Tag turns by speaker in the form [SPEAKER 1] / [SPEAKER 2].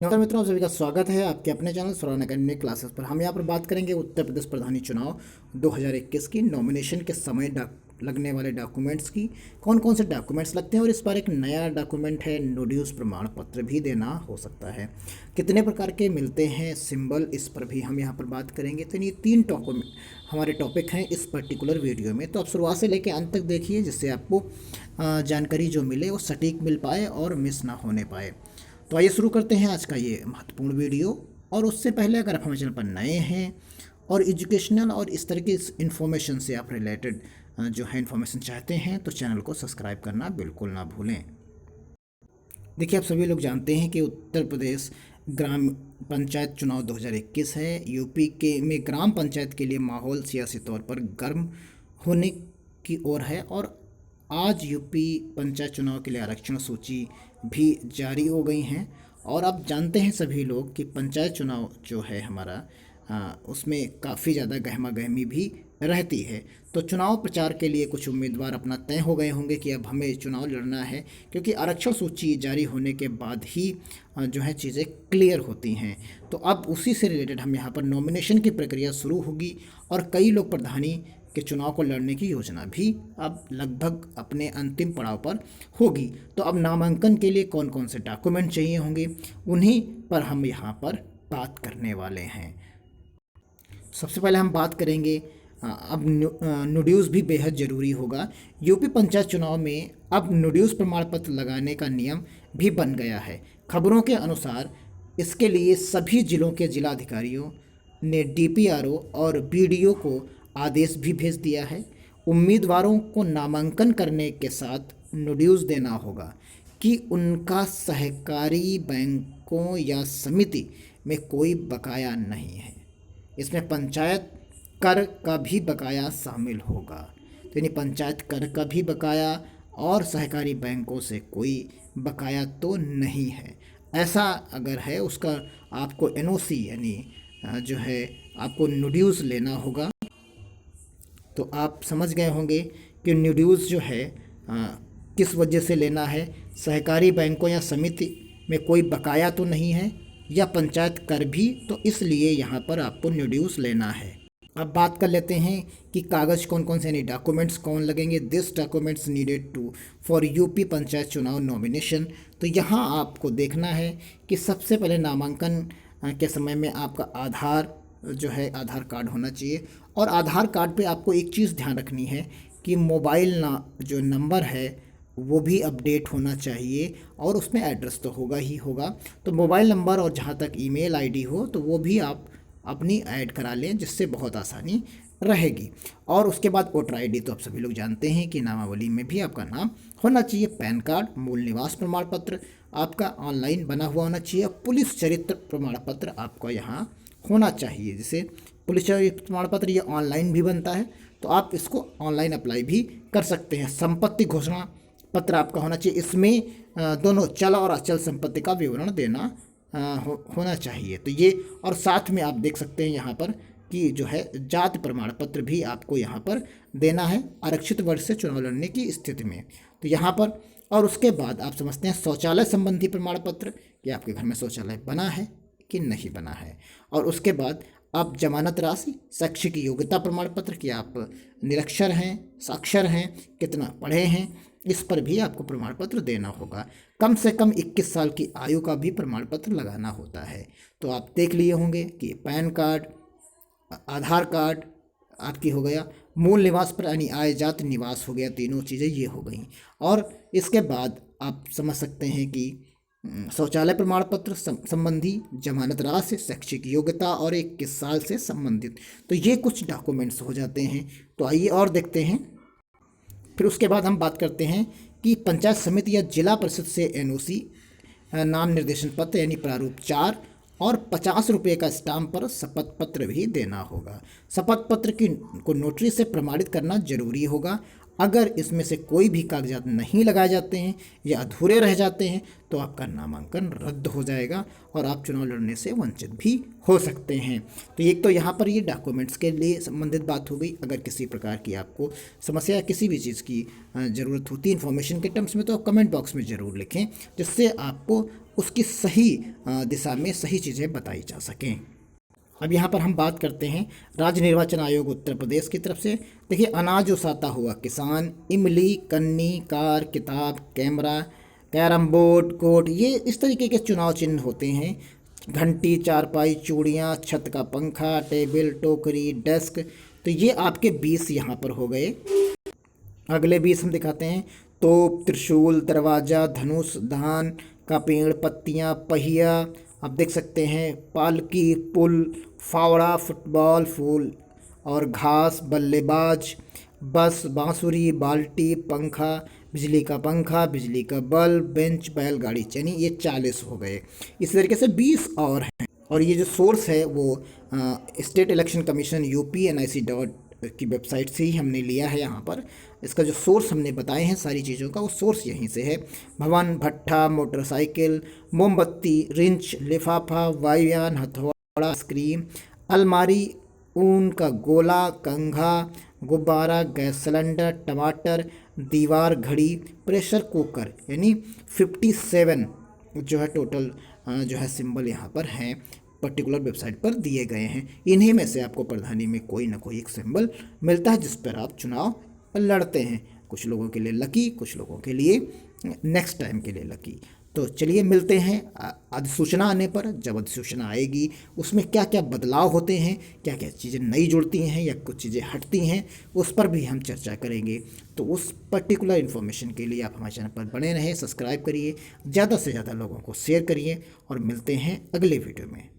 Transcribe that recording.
[SPEAKER 1] नमस्कार मित्रों, आप सभी का स्वागत है आपके अपने चैनल स्वरान अकेडमी क्लासेस पर। हम यहाँ पर बात करेंगे उत्तर प्रदेश प्रधानी चुनाव 2021 की नॉमिनेशन के समय लगने वाले डॉक्यूमेंट्स की। कौन कौन से डॉक्यूमेंट्स लगते हैं और इस बार एक नया डॉक्यूमेंट है, नो ड्यूज़ प्रमाण पत्र भी देना हो सकता है। कितने प्रकार के मिलते हैं सिंबल, इस पर भी हम यहाँ पर बात करेंगे। तो ये 3 डॉक्यूमेंट हमारे टॉपिक हैं इस पर्टिकुलर वीडियो में। तो आप शुरुआत से लेकर अंत तक देखिए, जिससे आपको जानकारी जो मिले वो सटीक मिल पाए और मिस ना होने पाए। तो आइए शुरू करते हैं आज का ये महत्वपूर्ण वीडियो। और उससे पहले अगर आप हमारे चैनल पर नए हैं और एजुकेशनल और इस तरह की इन्फॉर्मेशन से आप रिलेटेड जो है इन्फॉर्मेशन चाहते हैं, तो चैनल को सब्सक्राइब करना बिल्कुल ना भूलें। देखिए, आप सभी लोग जानते हैं कि उत्तर प्रदेश ग्राम पंचायत चुनाव 2021 है। यूपी के में ग्राम पंचायत के लिए माहौल सियासी तौर पर गर्म होने की ओर है। और आज यूपी पंचायत चुनाव के लिए आरक्षण सूची भी जारी हो गई हैं। और आप जानते हैं सभी लोग कि पंचायत चुनाव जो है हमारा, उसमें काफ़ी ज़्यादा गहमा गहमी भी रहती है। तो चुनाव प्रचार के लिए कुछ उम्मीदवार अपना तय हो गए होंगे कि अब हमें चुनाव लड़ना है, क्योंकि आरक्षण सूची जारी होने के बाद ही जो है चीज़ें क्लियर होती हैं। तो अब उसी से रिलेटेड हम यहाँ पर नॉमिनेशन की प्रक्रिया शुरू होगी और कई लोग प्रधानी के चुनाव को लड़ने की योजना भी अब लगभग अपने अंतिम पड़ाव पर होगी। तो अब नामांकन के लिए कौन कौन से डॉक्यूमेंट चाहिए होंगे, उन्हीं पर हम यहाँ पर बात करने वाले हैं। सबसे पहले हम बात करेंगे, अब नुड्यूज़ भी बेहद ज़रूरी होगा। यूपी पंचायत चुनाव में अब नुड्यूज़ प्रमाण पत्र लगाने का नियम भी बन गया है। खबरों के अनुसार इसके लिए सभी जिलों के जिलाधिकारियों ने डीपीआरओ और बीडीओ को आदेश भी भेज दिया है। उम्मीदवारों को नामांकन करने के साथ नुड्यूज़ देना होगा कि उनका सहकारी बैंकों या समिति में कोई बकाया नहीं है। इसमें पंचायत कर का भी बकाया शामिल होगा। तो यानी पंचायत कर का भी बकाया और सहकारी बैंकों से कोई बकाया तो नहीं है। ऐसा अगर है, उसका आपको एनओसी यानी जो है आपको नुड्यूज़ लेना होगा। तो आप समझ गए होंगे कि न्यूड्यूज़ जो है किस वजह से लेना है। सहकारी बैंकों या समिति में कोई बकाया तो नहीं है, या पंचायत कर भी, तो इसलिए यहाँ पर आपको न्यूड्यूज़ लेना है। अब बात कर लेते हैं कि कागज़ कौन कौन से यानी डॉक्यूमेंट्स कौन लगेंगे। This documents needed to for UP panchayat चुनाव नॉमिनेशन। तो यहाँ आपको देखना है कि सबसे पहले नामांकन के समय में आपका आधार जो है आधार कार्ड होना चाहिए। और आधार कार्ड पे आपको एक चीज़ ध्यान रखनी है कि मोबाइल जो नंबर है वो भी अपडेट होना चाहिए, और उसमें एड्रेस तो होगा ही होगा। तो मोबाइल नंबर और जहाँ तक ईमेल आईडी हो तो वो भी आप अपनी ऐड करा लें, जिससे बहुत आसानी रहेगी। और उसके बाद वोटर आईडी तो आप सभी लोग जानते हैं कि नामावली में भी आपका नाम होना चाहिए। पैन कार्ड, मूल निवास प्रमाण पत्र आपका ऑनलाइन बना हुआ होना चाहिए। पुलिस चरित्र प्रमाण पत्र आपका यहाँ होना चाहिए। जैसे पुलिस चरित्र प्रमाण पत्र ये ऑनलाइन भी बनता है, तो आप इसको ऑनलाइन अप्लाई भी कर सकते हैं। संपत्ति घोषणा पत्र आपका होना चाहिए। इसमें दोनों चल और अचल संपत्ति का विवरण देना होना चाहिए। तो ये, और साथ में आप देख सकते हैं यहाँ पर कि जो है जाति प्रमाण पत्र भी आपको यहाँ पर देना है, आरक्षित वर्ग से चुनाव लड़ने की स्थिति में। तो यहाँ पर, और उसके बाद आप समझते हैं शौचालय संबंधी प्रमाण पत्र कि आपके घर में शौचालय बना है कि नहीं बना है। और उसके बाद आप जमानत राशि, शैक्षिक योग्यता प्रमाण पत्र कि आप निरक्षर हैं, साक्षर हैं, कितना पढ़े हैं, इस पर भी आपको प्रमाण पत्र देना होगा। कम से कम 21 साल की आयु का भी प्रमाण पत्र लगाना होता है। तो आप देख लिए होंगे कि पैन कार्ड, आधार कार्ड आपकी हो गया, मूल निवास पर यानी आय जाति निवास हो गया, तीनों चीज़ें ये हो गई। और इसके बाद आप समझ सकते हैं कि शौचालय प्रमाण पत्र संबंधी, जमानत राशि, शैक्षिक योग्यता और 21 साल से संबंधित, तो ये कुछ डॉक्यूमेंट्स हो जाते हैं। तो आइए और देखते हैं। फिर उसके बाद हम बात करते हैं कि पंचायत समिति या जिला परिषद से एनओसी, नाम निर्देशन पत्र यानी प्रारूप 4 और 50 रुपये का स्टाम्प पर शपथ पत्र भी देना होगा। शपथ पत्र को नोटरी से प्रमाणित करना जरूरी होगा। अगर इसमें से कोई भी कागजात नहीं लगाए जाते हैं या अधूरे रह जाते हैं तो आपका नामांकन रद्द हो जाएगा और आप चुनाव लड़ने से वंचित भी हो सकते हैं। तो एक तो यहाँ पर ये डॉक्यूमेंट्स के लिए संबंधित बात हो गई। अगर किसी प्रकार की आपको समस्या या किसी भी चीज़ की ज़रूरत होती है इन्फॉर्मेशन के टर्म्स में, तो आप कमेंट बॉक्स में ज़रूर लिखें, जिससे आपको उसकी सही दिशा में सही चीज़ें बताई जा सकें। अब यहाँ पर हम बात करते हैं राज्य निर्वाचन आयोग उत्तर प्रदेश की तरफ से। देखिए, अनाज उसाता हुआ किसान, इमली, कन्नी, कार, किताब, कैमरा, कैरम बोर्ड, कोट, ये इस तरीके के चुनाव चिन्ह होते हैं। घंटी, चारपाई, चूड़ियाँ, छत का पंखा, टेबल, टोकरी, डेस्क, तो ये आपके 20 यहाँ पर हो गए। अगले 20 हम दिखाते हैं। तोप, त्रिशूल, दरवाज़ा, धनुष, धान का पेड़, पत्तियाँ, पहिया, आप देख सकते हैं, पालकी, पुल, फावड़ा, फुटबॉल, फूल और घास, बल्लेबाज, बस, बांसुरी, बाल्टी, पंखा, बिजली का पंखा, बिजली का बल्ब, बेंच, बैलगाड़ी, यानी ये 40 हो गए। इस तरीके से 20 और हैं। और ये जो सोर्स है वो state election commission UP NIC की वेबसाइट से ही हमने लिया है। यहाँ पर इसका जो सोर्स हमने बताए हैं सारी चीज़ों का, वो सोर्स यहीं से है। भवन, भट्ठा, मोटरसाइकिल, मोमबत्ती, रिंच, लिफाफा, वायुयान, हथौड़ा, आइसक्रीम, अलमारी, ऊन का गोला, कंघा, गुब्बारा, गैस सिलेंडर, टमाटर, दीवार, घड़ी, प्रेशर कुकर, यानी 57 जो है टोटल जो है सिंबल यहाँ पर हैं, पर्टिकुलर वेबसाइट पर दिए गए हैं। इन्हीं में से आपको प्रधानी में कोई ना कोई एक सिंबल मिलता है जिस पर आप चुनाव लड़ते हैं। कुछ लोगों के लिए लकी, कुछ लोगों के लिए नेक्स्ट टाइम के लिए लकी। तो चलिए मिलते हैं अधिसूचना आने पर। जब अधिसूचना आएगी उसमें क्या क्या बदलाव होते हैं, क्या क्या चीज़ें नई जुड़ती हैं या कुछ चीज़ें हटती हैं, उस पर भी हम चर्चा करेंगे। तो उस पर्टिकुलर इन्फॉर्मेशन के लिए आप हमारे चैनल पर बने रहें, सब्सक्राइब करिए, ज़्यादा से ज़्यादा लोगों को शेयर करिए और मिलते हैं अगले वीडियो में।